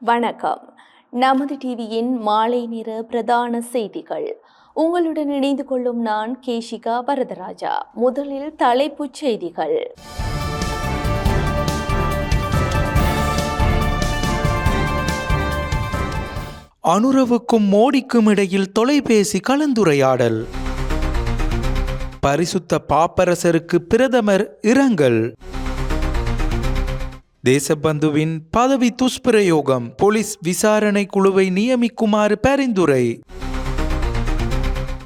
வணக்கம். நமது டிவியின் மாலை நேர பிரதான செய்திகள். உங்களுடன் இணைந்து கொள்ளும் நான் கேஷிகா வரதராஜா. முதலில் தலைப்புச் செய்திகள். அனுரவுக்கும் மோடிக்கும் இடையில் தொலைபேசி கலந்துரையாடல். பரிசுத்த பாப்பரசருக்கு பிரதமர் இரங்கல். தேசபந்துவின் பதவி துஷ்பிரயோகம், போலீஸ் விசாரணை குழுவை நியமிக்குமாறு பரிந்துரை.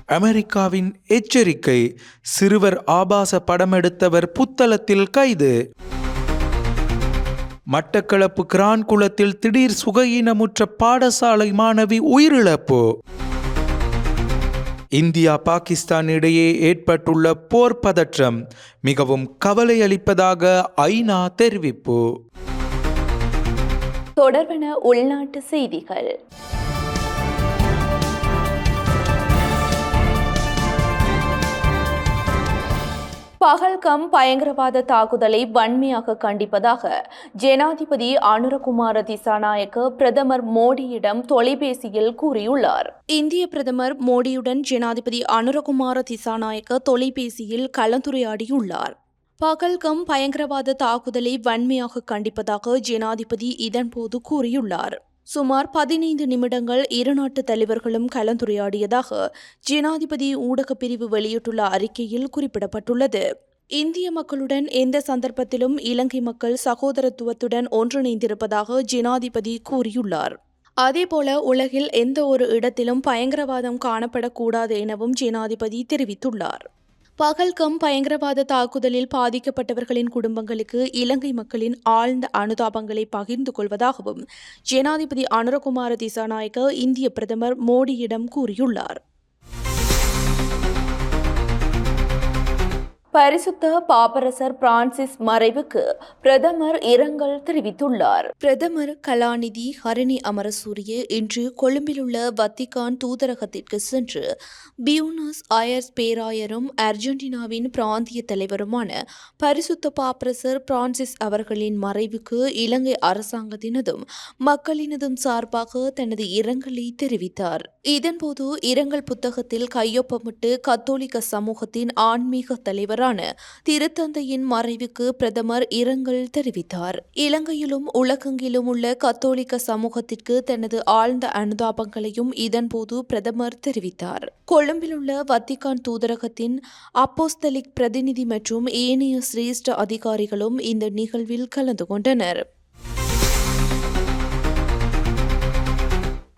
அமெரிக்காவின் எச்சரிக்கை, சிறுவர் ஆபாச படமெடுத்தவர் புத்தளத்தில் கைது. மட்டக்களப்பு கிரான்குளத்தில் திடீர் சுகயீனமுற்ற பாடசாலை மாணவி உயிரிழப்பு. இந்தியா பாகிஸ்தான் இடையே ஏற்பட்டுள்ள போர் பதற்றம் மிகவும் கவலை அளிப்பதாக ஐநா தெரிவிப்பு. தொடர்பான உள்நாட்டு செய்திகள். பகல்கம் பயங்கரவாத தாக்குதலை வன்மையாக கண்டிப்பதாக ஜனாதிபதி அனுரகுமார திசாநாயக்க பிரதமர் மோடியிடம் தொலைபேசியில் கூறியுள்ளார். இந்திய பிரதமர் மோடியுடன் ஜனாதிபதி அனுரகுமார திசாநாயக்க தொலைபேசியில் கலந்துரையாடியுள்ளார். பகல்கம் பயங்கரவாத தாக்குதலை வன்மையாக கண்டிப்பதாக ஜனாதிபதி இதன்போது கூறியுள்ளார். சுமார் 15 நிமிடங்கள் இரு நாட்டு தலைவர்களும் கலந்துரையாடியதாக ஜனாதிபதி ஊடகப் பிரிவு வெளியிட்டுள்ள அறிக்கையில் குறிப்பிடப்பட்டுள்ளது. இந்திய மக்களுடன் எந்த சந்தர்ப்பத்திலும் இலங்கை மக்கள் சகோதரத்துவத்துடன் ஒன்றிணைந்திருப்பதாக ஜனாதிபதி கூறியுள்ளார். அதேபோல உலகில் எந்த ஒரு இடத்திலும் பயங்கரவாதம் காணப்படக்கூடாது எனவும் ஜனாதிபதி தெரிவித்துள்ளார். பகல்கம் பயங்கரவாத தாக்குதலில் பாதிக்கப்பட்டவர்களின் குடும்பங்களுக்கு இலங்கை மக்களின் ஆழ்ந்த அனுதாபங்களை பகிர்ந்து கொள்வதாகவும் ஜனாதிபதி அனுரகுமார திசாநாயக்க இந்திய பிரதமர் மோடியிடம் கூறியுள்ளார். பரிசுத்த பாப்பரசர் பிரான்சிஸ் மறைவுக்கு பிரதமர் இரங்கல் தெரிவித்துள்ளார். பிரதமர் கலாநிதி ஹரணி அமரசூரிய இன்று கொழும்பில் உள்ள வத்திக்கான் தூதரகத்திற்கு சென்று பியூனஸ் அயர்ஸ் பேராயரும் அர்ஜென்டினாவின் பிராந்திய தலைவருமான பரிசுத்த பாப்பரசர் பிரான்சிஸ் அவர்களின் மறைவுக்கு இலங்கை அரசாங்கத்தினதும் மக்களினதும் சார்பாக தனது இரங்கலை தெரிவித்தார். இதன்போது இரங்கல் புத்தகத்தில் கையொப்பமிட்டு கத்தோலிக்க சமூகத்தின் ஆன்மீக தலைவர் திருத்தந்தையின் மறைவுக்கு பிரதமர் இரங்கல் தெரிவித்தார். இலங்கையிலும் உலகெங்கிலும் உள்ள கத்தோலிக்க சமூகத்திற்கு தனது ஆழ்ந்த அனுதாபங்களையும் இதன்போது பிரதமர் தெரிவித்தார். கொழும்பில் உள்ள வத்திக்கான் தூதரகத்தின் அப்போஸ்தலிக் பிரதிநிதி மற்றும் ஏனைய சிரேஷ்ட அதிகாரிகளும் இந்த நிகழ்வில் கலந்து கொண்டனர்.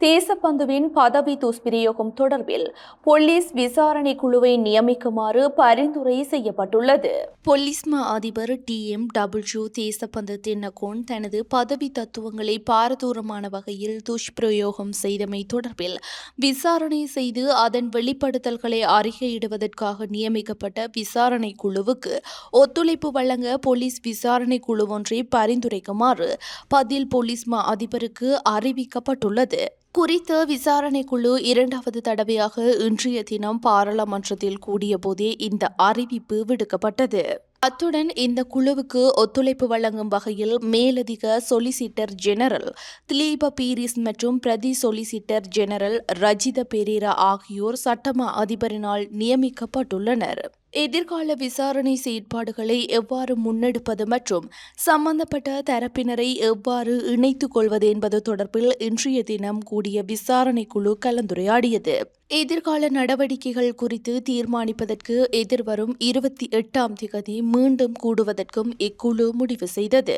தேசபந்துவின் பதவி துஷ்பிரயோகம் தொடர்பில் போலீஸ் விசாரணை குழுவை நியமிக்குமாறு பரிந்துரை செய்யப்பட்டுள்ளது. போலீஸ் மா அதிபர் TMW தேசபந்து தென்னகோன் தனது பதவி தத்துவங்களை பாரதூரமான வகையில் துஷ்பிரயோகம் செய்தமை தொடர்பில் விசாரணை செய்து அதன் வெளிப்படுத்தல்களை அறிக்கையிடுவதற்காக நியமிக்கப்பட்ட விசாரணை குழுவுக்கு ஒத்துழைப்பு வழங்க போலீஸ் விசாரணை குழு ஒன்றை பரிந்துரைக்குமாறு பதில் போலீஸ் மா அதிபருக்கு அறிவிக்கப்பட்டுள்ளது. குறித்த விசாரணை குழு இரண்டாவது தடவையாக இன்றைய தினம் பாராளுமன்றத்தில் கூடிய போதே இந்த அறிவிப்பு விடுக்கப்பட்டது. அத்துடன் இந்த குழுவுக்கு ஒத்துழைப்பு வழங்கும் வகையில் மேலதிக சொலிசிட்டர் ஜெனரல் திலீப பீரிஸ் மற்றும் பிரதி சொலிசிட்டர் ஜெனரல் ரஜித பெரேரா ஆகியோர் சட்டமா அதிபரினால் நியமிக்கப்பட்டுள்ளனர். எதிர்கால விசாரணை செயற்பாடுகளை எவ்வாறு முன்னெடுப்பது மற்றும் சம்பந்தப்பட்ட தரப்பினரை எவ்வாறு இணைத்துக் கொள்வது என்பது தொடர்பில் இன்றைய தினம் கூடிய விசாரணை குழு கலந்துரையாடியது. எதிர்கால நடவடிக்கைகள் குறித்து தீர்மானிப்பதற்கு எதிர்வரும் 28ஆம் திகதி மீண்டும் கூடுவதற்கும் இக்குழு முடிவு செய்தது.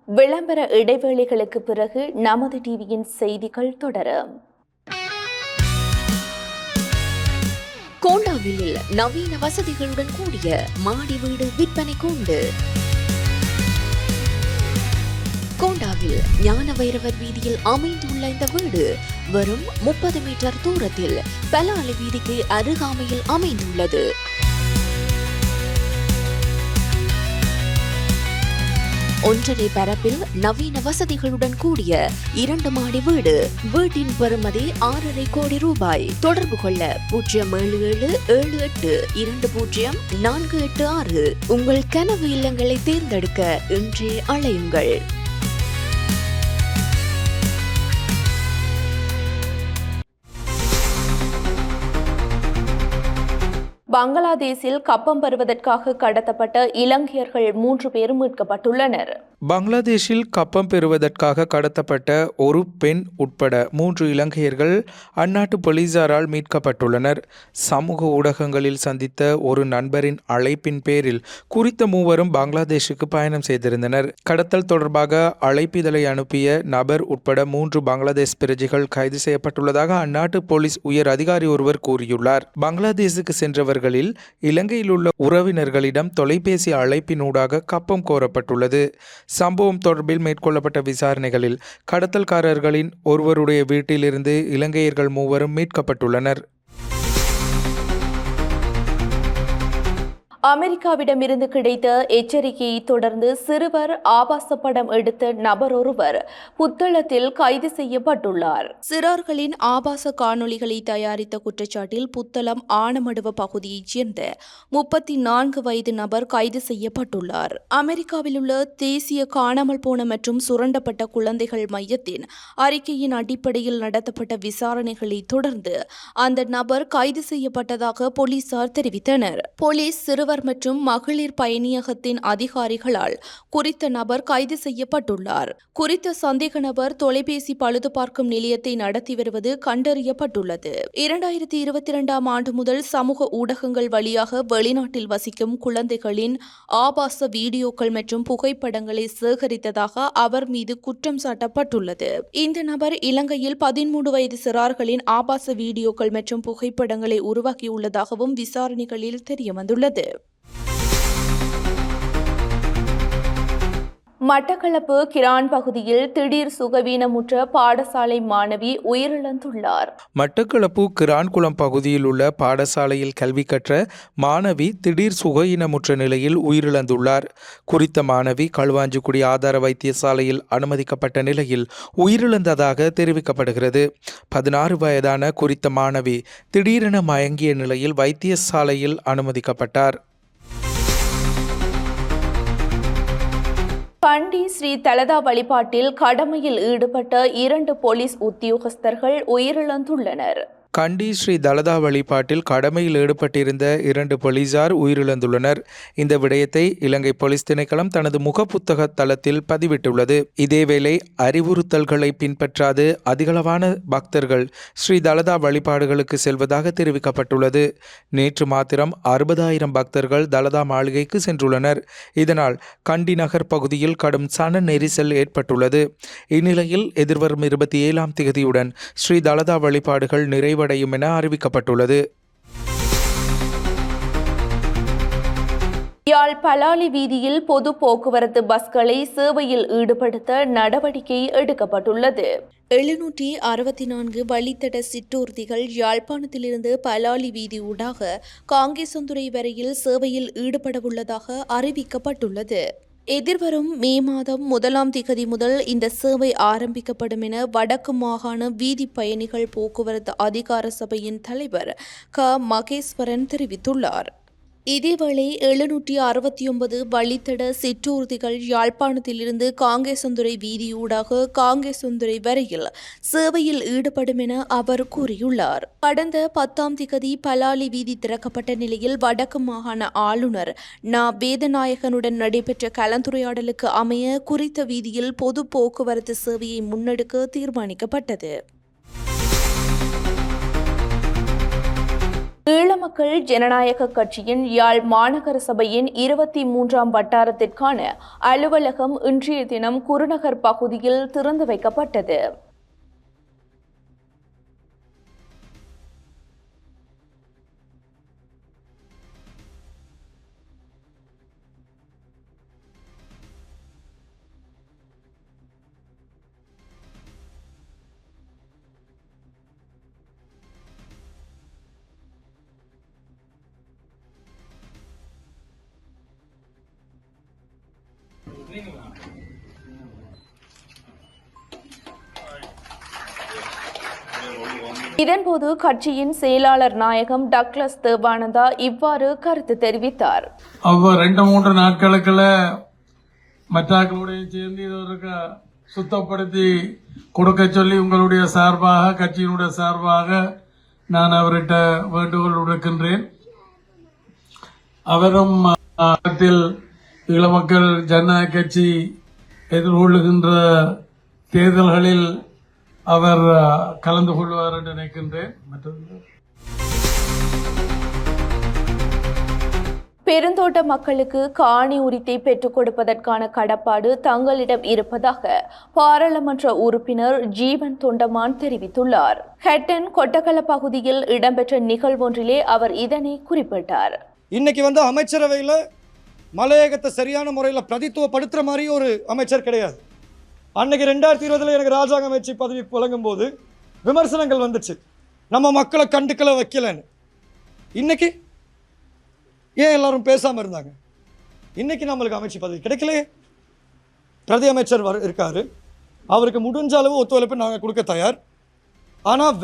விளம்பர இடைவேளைகளுக்கு பிறகு நமது டிவியின் செய்திகள் தொடரும். கோண்டாவில் நவீன வசதிகளுடன் கூடிய மாடி வீடு விற்பனை கூண்டு. கோண்டாவில் ஞான வைரவர் வீதியில் அமைந்துள்ள இந்த வீடு வெறும் 30 மீட்டர் தூரத்தில் பலாலி வீதிக்கு அருகாமையில் அமைந்துள்ளது. 1.5 பரப்பில் நவீன வசதிகளுடன் கூடிய 2 மாடி வீடு. வீட்டின் பெறுமதி 6.5 கோடி ரூபாய். தொடர்பு கொள்ள 077-78-20-486. உங்கள் கனவு இல்லங்களை தேர்ந்தெடுக்க இன்றே அழையுங்கள். பங்களாதேஷில் கப்பம் பெறுவதற்காக கடத்தப்பட்ட இலங்கையர்கள் 3 பேர் மீட்கப்பட்டுள்ளனர். பங்களாதேஷில் கப்பம் பெறுவதற்காக கடத்தப்பட்ட ஒரு பெண் உட்பட 3 இலங்கையர்கள் அந்நாட்டு போலீசாரால் மீட்கப்பட்டுள்ளனர். சமூக ஊடகங்களில் சந்தித்த ஒரு நண்பரின் அழைப்பின் பேரில் குறித்த மூவரும் பங்களாதேஷுக்கு பயணம் செய்திருந்தனர். கடத்தல் தொடர்பாக அழைப்பிதழை அனுப்பிய நபர் உட்பட 3 பங்களாதேஷ் பிரஜைகள் கைது செய்யப்பட்டுள்ளதாக அந்நாட்டு போலீஸ் உயர் அதிகாரி ஒருவர் கூறியுள்ளார். பங்களாதேஷுக்கு சென்றவர்களில் இலங்கையில் உள்ள உறவினர்களிடம் தொலைபேசி அழைப்பினூடாக கப்பம் கோரப்பட்டுள்ளது. சம்பவம் தொடர்பில் மேற்கொள்ளப்பட்ட விசாரணைகளில் கடத்தல்காரர்களின் ஒருவருடைய வீட்டிலிருந்து இலங்கையர்கள் 3 மீட்கப்பட்டுள்ளனர். அமெரிக்காவிடமிருந்து கிடைத்த எச்சரிக்கையை தொடர்ந்து சிறுவர் ஆபாச படம் எடுத்த நபர் ஒருவர் புத்தளத்தில் கைது செய்யப்பட்டுள்ளார். சிறார்களின் ஆபாச காணொளிகளை தயாரித்த குற்றச்சாட்டில் புத்தளம் ஆனமடுவ பகுதியைச் சேர்ந்த 34 வயது நபர் கைது செய்யப்பட்டுள்ளார். அமெரிக்காவில் உள்ள தேசிய காணாமல் போன மற்றும் சுரண்டப்பட்ட குழந்தைகள் மையத்தின் அறிக்கையின் அடிப்படையில் நடத்தப்பட்ட விசாரணைகளை தொடர்ந்து அந்த நபர் கைது செய்யப்பட்டதாக போலீசார் தெரிவித்தனர். போலீஸ் சிறுவர் மற்றும் மகளிர் பயணியகத்தின் அதிகாரிகளால் குறித்த நபர் கைது செய்யப்பட்டுள்ளார். குறித்த சந்தேக நபர் தொலைபேசி பழுது பார்க்கும் நிலையத்தை நடத்தி வருவது கண்டறியப்பட்டுள்ளது. 2022ஆம் ஆண்டு முதல் சமூக ஊடகங்கள் வழியாக வெளிநாட்டில் வசிக்கும் குழந்தைகளின் ஆபாச வீடியோக்கள் மற்றும் புகைப்படங்களை சேகரித்ததாக அவர் மீது குற்றம் சாட்டப்பட்டுள்ளது. இந்த நபர் இலங்கையில் 13 வயது சிறார்களின் ஆபாச வீடியோக்கள் மற்றும் புகைப்படங்களை உருவாக்கியுள்ளதாகவும் விசாரணைகளில் தெரியவந்துள்ளது. மட்டக்களப்பு கிரான் பகுதியில் திடீர் சுகவீனமுற்ற பாடசாலை மாணவி உயிரிழந்துள்ளார். மட்டக்களப்பு கிரான்குளம் பகுதியில் உள்ள பாடசாலையில் கல்வி கற்ற மாணவி திடீர் சுகவீனமுற்ற நிலையில் உயிரிழந்துள்ளார். குறித்த மாணவி களுவாஞ்சிக்குடி ஆதார வைத்தியசாலையில் அனுமதிக்கப்பட்ட நிலையில் உயிரிழந்ததாக தெரிவிக்கப்படுகிறது. 16 வயதான குறித்த மாணவி திடீரென மயங்கிய நிலையில் வைத்தியசாலையில் அனுமதிக்கப்பட்டார். கண்டி ஸ்ரீ தலதா வழிபாட்டில் கடமையில் ஈடுபட்ட 2 போலீஸ் உத்தியோகஸ்தர்கள் உயிரிழந்துள்ளனர். கண்டி ஸ்ரீ தலதா வழிபாட்டில் கடமையில் ஈடுபட்டிருந்த 2 போலீசார் உயிரிழந்துள்ளனர். இந்த விடயத்தை இலங்கை போலீஸ் திணைக்களம் தனது முகப்புத்தக தளத்தில் பதிவிட்டுள்ளது. இதேவேளை அறிவுறுத்தல்களை பின்பற்றாது அதிகளவான பக்தர்கள் ஸ்ரீ தலதா வழிபாடுகளுக்கு செல்வதாக தெரிவிக்கப்பட்டுள்ளது. நேற்று மாத்திரம் 60,000 பக்தர்கள் தலதா மாளிகைக்கு சென்றுள்ளனர். இதனால் கண்டி நகர் பகுதியில் கடும் சன நெரிசல் ஏற்பட்டுள்ளது. இந்நிலையில் எதிர்வரும் 27ஆம் தேதியுடன் ஸ்ரீ தலதா வழிபாடுகள் நிறைவடையும் என அறிவிக்கப்பட்டுள்ளது. யாழ் பலாலி வீதியில் பொது போக்குவரத்து பஸ்களை சேவையில் ஈடுபடுத்த நடவடிக்கை எடுக்கப்பட்டுள்ளது. 764 வழித்தட சிற்றூர்திகள் யாழ்ப்பாணத்திலிருந்து பலாலி வீதி ஊடாக காங்கேசந்துறை வரையில் சேவையில் ஈடுபடவுள்ளதாக அறிவிக்கப்பட்டுள்ளது. எதிர்வரும் மே மாதம் 1ஆம் திகதி முதல் இந்த சேவை ஆரம்பிக்கப்படும் என வடக்கு மாகாண வீதி பயணிகள் போக்குவரத்து அதிகார சபையின் தலைவர் க மகேஸ்வரன் தெரிவித்துள்ளார். இதேவேளை 769 வழித்தட சிற்றூர்திகள் யாழ்ப்பாணத்திலிருந்து காங்கேசந்துறை வீதியூடாக காங்கேசந்துறை வரையில் சேவையில் ஈடுபடும் என அவர் கூறியுள்ளார். கடந்த 10ஆம் திகதி பலாலி வீதி திறக்கப்பட்ட நிலையில் வடக்கு மாகாண ஆளுநர் ந வேதநாயகனுடன் நடைபெற்ற கலந்துரையாடலுக்கு அமைய குறித்த வீதியில் பொது போக்குவரத்து சேவையை முன்னெடுக்க தீர்மானிக்கப்பட்டது. ஈழமக்கள் ஜனநாயக கட்சியின் யாழ் மாநகர சபையின் 23ஆம் வட்டாரத்திற்கான அலுவலகம் இன்றைய தினம் குருநகர் பகுதியில் திறந்து வைக்கப்பட்டது. இதன்போது கட்சியின் செயலாளர் நாயகம் டக்ளஸ் தேவானந்தா இவ்வாறு கருத்து தெரிவித்தார். 2-3 நாட்களுக்குள்ள மற்றாக்களுடைய சேர்ந்து இதற்கு சுத்தப்படுத்தி கொடுக்க சொல்லி உங்களுடைய சார்பாக கட்சியினுடைய சார்பாக நான் அவர்கிட்ட வேண்டுகோள் விடுக்கின்றேன். அவரும் ஈழமக்கள் ஜனநாயக கட்சி எதிர்கொள்ளுகின்ற தேர்தல்களில் அவர் கலந்து கொள்வார் என்று நினைக்கின்றேன். பெருந்தோட்ட மக்களுக்கு காணி உரித்தை பெற்றுக் கொடுப்பதற்கான கடப்பாடு தங்களிடம் இருப்பதாக பாராளுமன்ற உறுப்பினர் ஜீவன் தொண்டமான் தெரிவித்துள்ளார். ஹட்டன் கொட்டகல பகுதியில் இடம்பெற்ற நிகழ்வொன்றிலே அவர் இதனை குறிப்பிட்டார். இன்னைக்கு அமைச்சரவையில் மலையகத்தை சரியான முறையில் பிரதித்துவப்படுத்துகிற மாதிரி ஒரு அமைச்சர் கிடையாது. அன்னைக்கு 2020 எனக்கு ராஜாங்க அமைச்சு பதவி வழங்கும் போது விமர்சனங்கள் வந்துச்சு, நம்ம மக்களை கண்டுக்களை வைக்கலன்னு. இன்னைக்கு ஏன் எல்லாரும் பேசாமல் இருந்தாங்க? இன்னைக்கு நம்மளுக்கு அமைச்சு பதவி கிடைக்கலையே. பிரதி அமைச்சர் இருக்காரு, அவருக்கு முடிஞ்ச அளவு ஒத்துழைப்பு நாங்கள் கொடுக்க தயார். ஆனால்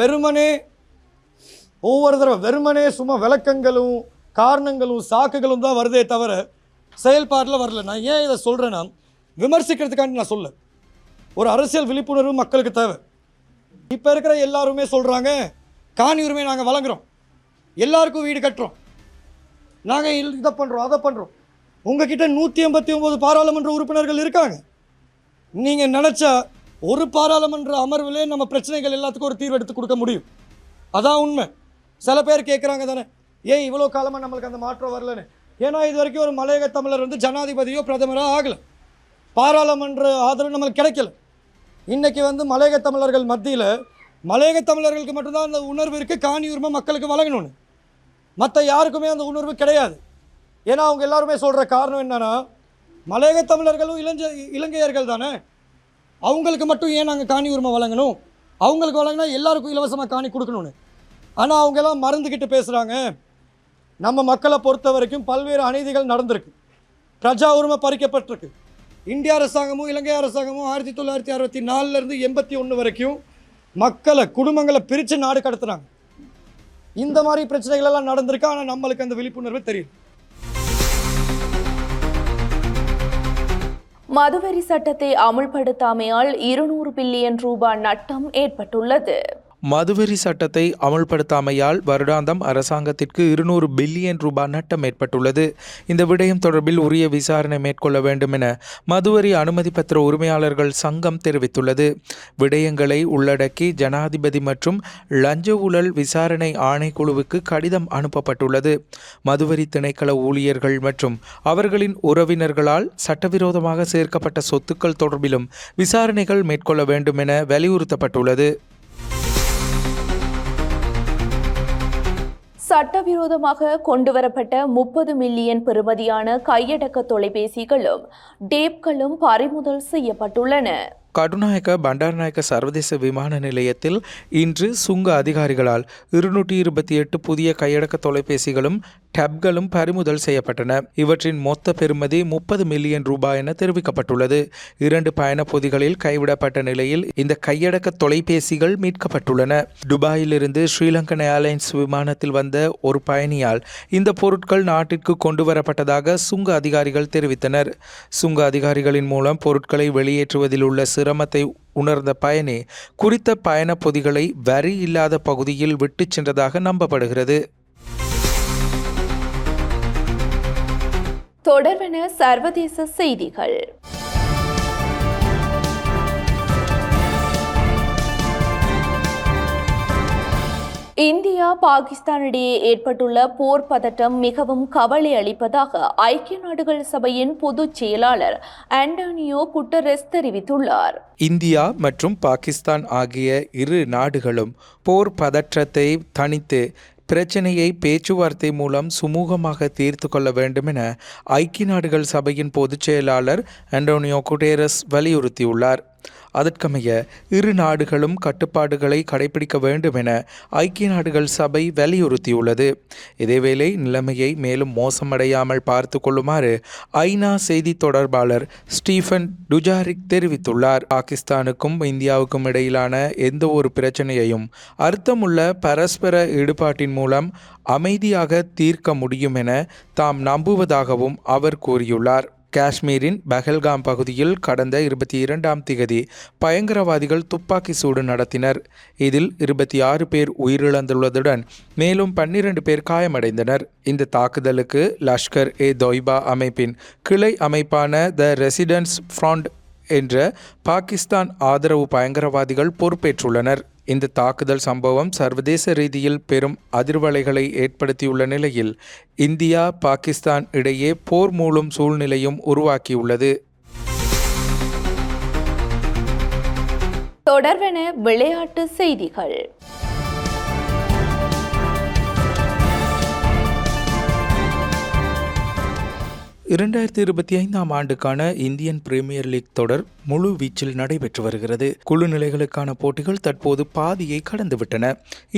ஒவ்வொரு தடவை வெறுமனே சும்மா விளக்கங்களும் காரணங்களும் சாக்குகளும் தான் வருதே தவிர செயல்பாட்டில் வரல. நான் ஏன் இதை சொல்கிறேன்னா, விமர்சிக்கிறதுக்காண்டி நான் சொல்ல, ஒரு அரசியல் விழிப்புணர்வு மக்களுக்கு தேவை. இப்போ இருக்கிற எல்லாருமே சொல்கிறாங்க, காணி உரிமை நாங்கள் வழங்குகிறோம், எல்லாருக்கும் வீடு கட்டுறோம், நாங்கள் இதை பண்ணுறோம் அதை பண்ணுறோம். உங்ககிட்ட 189 பாராளுமன்ற உறுப்பினர்கள் இருக்காங்க. நீங்கள் நினச்சா ஒரு பாராளுமன்ற அமர்விலே நம்ம பிரச்சனைகள் எல்லாத்துக்கும் ஒரு தீர்வு எடுத்து கொடுக்க முடியும். அதான் உண்மை. சில பேர் கேட்குறாங்க தானே, ஏன் இவ்வளோ காலமாக நம்மளுக்கு அந்த மாற்றம் வரலன்னு. ஏன்னா இது வரைக்கும் ஒரு மலையக தமிழர் ஜனாதிபதியோ பிரதமரோ ஆகலை, பாராளுமன்ற ஆதரவு நம்மளுக்கு கிடைக்கல. இன்றைக்கி மலையக தமிழர்கள் மத்தியில் மலையக தமிழர்களுக்கு மட்டும்தான் அந்த உணர்வு இருக்குது, காணி உரிமை மக்களுக்கு வழங்கணும்னு. மற்ற யாருக்குமே அந்த உணர்வு கிடையாது. ஏன்னா அவங்க எல்லாருமே சொல்கிற காரணம் என்னென்னா, மலையக தமிழர்களும் இலங்கையர்கள் தானே, அவங்களுக்கு மட்டும் ஏன் நாங்கள் காணி உரிமை வழங்கணும், அவங்களுக்கு வழங்கினா எல்லாருக்கும் இலவசமாக காணி கொடுக்கணும்னு. ஆனால் அவங்கெல்லாம் மறந்துக்கிட்டு பேசுகிறாங்க. நம்ம மக்களை பொறுத்த வரைக்கும் பல்வேறு அநீதிகள் நடந்திருக்கு, பிரஜா உரிமை பறிக்கப்பட்டிருக்கு. இந்திய அரசாங்கமும் இலங்கை அரசாங்கமும் 1964 81 வரைக்கும் மக்களை குடும்பங்களை பிரித்து நாடு கடத்துறாங்க. இந்த மாதிரி பிரச்சனைகள் எல்லாம் நடந்திருக்கு. ஆனால் நம்மளுக்கு அந்த விழிப்புணர்வு தெரியும். மதுவரி சட்டத்தை அமுல்படுத்தாமையால் 200 பில்லியன் ரூபாய் நட்டம் ஏற்பட்டுள்ளது. மதுவரி சட்டத்தை அமல்படுத்தாமையால் வருடாந்தம் அரசாங்கத்திற்கு 200 பில்லியன் ரூபாய் நட்டம் ஏற்பட்டுள்ளது. இந்த விடயம் தொடர்பில் உரிய விசாரணை மேற்கொள்ள வேண்டும் என மதுவரி அனுமதி பத்திர உரிமையாளர்கள் சங்கம் தெரிவித்துள்ளது. விடயங்களை உள்ளடக்கி ஜனாதிபதி மற்றும் லஞ்ச ஊழல் விசாரணை ஆணைக்குழுவுக்கு கடிதம் அனுப்பப்பட்டுள்ளது. மதுவரி திணைக்கள ஊழியர்கள் மற்றும் அவர்களின் உறவினர்களால் சட்டவிரோதமாக சேர்க்கப்பட்ட சொத்துக்கள் தொடர்பிலும் விசாரணைகள் மேற்கொள்ள வேண்டும் என வலியுறுத்தப்பட்டுள்ளது. சட்டவிரோதமாக கொண்டுவரப்பட்ட 30 மில்லியன் பெறுமதியான கையடக்க தொலைபேசிகளும் டேப்களும் பறிமுதல் செய்யப்பட்டுள்ளன. கடுநாயக்க பண்டாரநாயக்க சர்வதேச விமான நிலையத்தில் இன்று சுங்க அதிகாரிகளால் 228 புதிய கையடக்க தொலைபேசிகளும் டேப்களும் பறிமுதல் செய்யப்பட்டன. இவற்றின் மொத்த பெறுமதி 30 மில்லியன் ரூபாய் என தெரிவிக்கப்பட்டுள்ளது. 2 பயண பொதிகளில் கைவிடப்பட்ட நிலையில் இந்த கையடக்க தொலைபேசிகள் மீட்கப்பட்டுள்ளன. துபாயிலிருந்து ஸ்ரீலங்கன் ஏர்லைன்ஸ் விமானத்தில் வந்த ஒரு பயணியால் இந்த பொருட்கள் நாட்டிற்கு கொண்டு வரப்பட்டதாக சுங்க அதிகாரிகள் தெரிவித்தனர். சுங்க அதிகாரிகளின் மூலம் பொருட்களை வெளியேற்றுவதில் உள்ள சிரமத்தை உணர்ந்த பயணி குறித்த பயண பொதிகளை வரி இல்லாத பகுதியில் விட்டுச் சென்றதாக நம்பப்படுகிறது. தொடர்வன சர்வதேச செய்திகள். இந்தியா பாகிஸ்தானிடையே ஏற்பட்டுள்ள போர் பதட்டம் மிகவும் கவலை அளிப்பதாக ஐக்கிய நாடுகள் சபையின் பொதுச் செயலாளர் ஆண்டோனியோ குட்டரெஸ் தெரிவித்துள்ளார். இந்தியா மற்றும் பாகிஸ்தான் ஆகிய இரு நாடுகளும் போர் பதற்றத்தை தணித்து பிரச்சனையை பேச்சுவார்த்தை மூலம் சுமூகமாக தீர்த்து கொள்ள வேண்டும் என ஐக்கிய நாடுகள் சபையின் பொதுச் செயலாளர் ஆண்டோனியோ குட்டரெஸ் வலியுறுத்தியுள்ளார். அதற்கமைய இரு நாடுகளும் கட்டுப்பாடுகளை கடைபிடிக்க வேண்டும் என ஐக்கிய நாடுகள் சபை வலியுறுத்தியுள்ளது. இதேவேளை நிலைமையை மேலும் மோசமடையாமல் பார்த்து கொள்ளுமாறு ஐநா செய்தி தொடர்பாளர் ஸ்டீஃபன் டுஜாரிக் தெரிவித்துள்ளார். பாகிஸ்தானுக்கும் இந்தியாவுக்கும் இடையிலான எந்த ஒரு பிரச்சனையையும் அர்த்தமுள்ள பரஸ்பர ஈடுபாட்டின் மூலம் அமைதியாக தீர்க்க முடியும் என தாம் நம்புவதாகவும் அவர் கூறியுள்ளார். காஷ்மீரின் பஹல்காம் பகுதியில் கடந்த 22ஆம் திகதி பயங்கரவாதிகள் துப்பாக்கி சூடு நடத்தினர். இதில் 26 பேர் உயிரிழந்துள்ளதுடன் மேலும் 12 பேர் காயமடைந்தனர். இந்த தாக்குதலுக்கு லஷ்கர்-e-தொய்பா அமைப்பின் கிளை அமைப்பான த ரெசிடென்ஸ் ஃப்ரண்ட் என்ற பாகிஸ்தான் ஆதரவு பயங்கரவாதிகள் பொறுப்பேற்றுள்ளனர். இந்த தாக்குதல் சம்பவம் சர்வதேச ரீதியில் பெரும் அதிர்வலைகளை ஏற்படுத்தியுள்ள நிலையில் இந்தியா பாகிஸ்தான் இடையே போர் மூளும் சூழ்நிலையும் உருவாக்கியுள்ளது. தொடர்வென விளையாட்டு செய்திகள். 2025ஆம் ஆண்டுக்கான இந்தியன் பிரீமியர் லீக் தொடர் முழு வீச்சில் நடைபெற்று வருகிறது. குழு நிலைகளுக்கான போட்டிகள் தற்போது பாதியை கடந்துவிட்டன.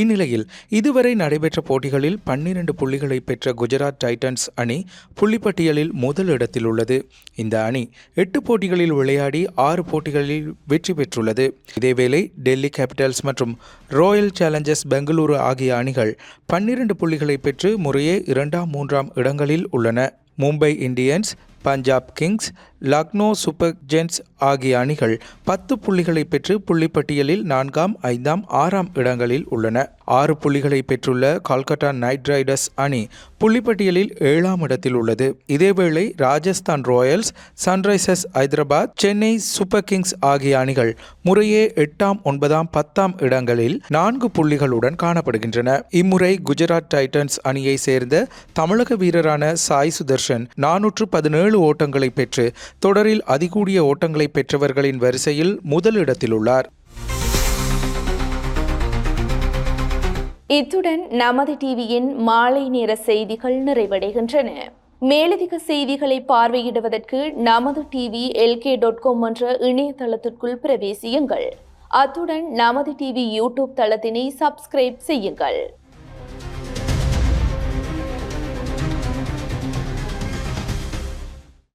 இந்நிலையில் இதுவரை நடைபெற்ற போட்டிகளில் 12 புள்ளிகளை பெற்ற குஜராத் டைட்டன்ஸ் அணி புள்ளிப்பட்டியலில் முதலிடத்தில் உள்ளது. இந்த அணி 8 போட்டிகளில் விளையாடி 6 போட்டிகளில் வெற்றி பெற்றுள்ளது. இதேவேளை டெல்லி கேபிட்டல்ஸ் மற்றும் ராயல் சேலஞ்சர்ஸ் பெங்களூரு ஆகிய அணிகள் 12 புள்ளிகளை பெற்று முறையே 2ஆம் 3ஆம் இடங்களில் உள்ளன. Mumbai Indians, Punjab Kings, Lucknow super Giants ஆகிய அணிகள் 10 புள்ளிகளை பெற்று புள்ளிப்பட்டியலில் 4ஆம் 5ஆம் 6ஆம் இடங்களில் உள்ளன. 6 புள்ளிகளை பெற்றுள்ள கொல்கத்தா நைட் ரைடர்ஸ் அணி புள்ளிப்பட்டியலில் 7ஆம் இடத்தில் உள்ளது. இதேவேளை Rajasthan Royals, Sunrisers Hyderabad, Chennai super Kings ஆகிய அணிகள் முறையே 8ஆம் 9ஆம் 10ஆம் இடங்களில் 4 புள்ளிகளுடன் காணப்படுகின்றன. இம்முறை குஜராத் டைட்டன்ஸ் அணியை சேர்ந்த தமிழக வீரரான சாய் சுதர்ஷன் 417 ஓட்டங்களை பெற்று தொடரில் அதிகூடிய ஓட்டங்களை பெற்றவர்களின் வரிசையில் முதலிடத்தில் உள்ளார். இத்துடன் நமது டிவியின் மாலை நேர செய்திகள் நிறைவடைகின்றன. மேலதிக செய்திகளை பார்வையிடுவதற்கு நமது டிவி LK.com என்ற இணையதளத்திற்குள் பிரவேசியுங்கள். அத்துடன் நமது டிவி யூடியூப் தளத்தினை சப்ஸ்கிரைப் செய்யுங்கள்.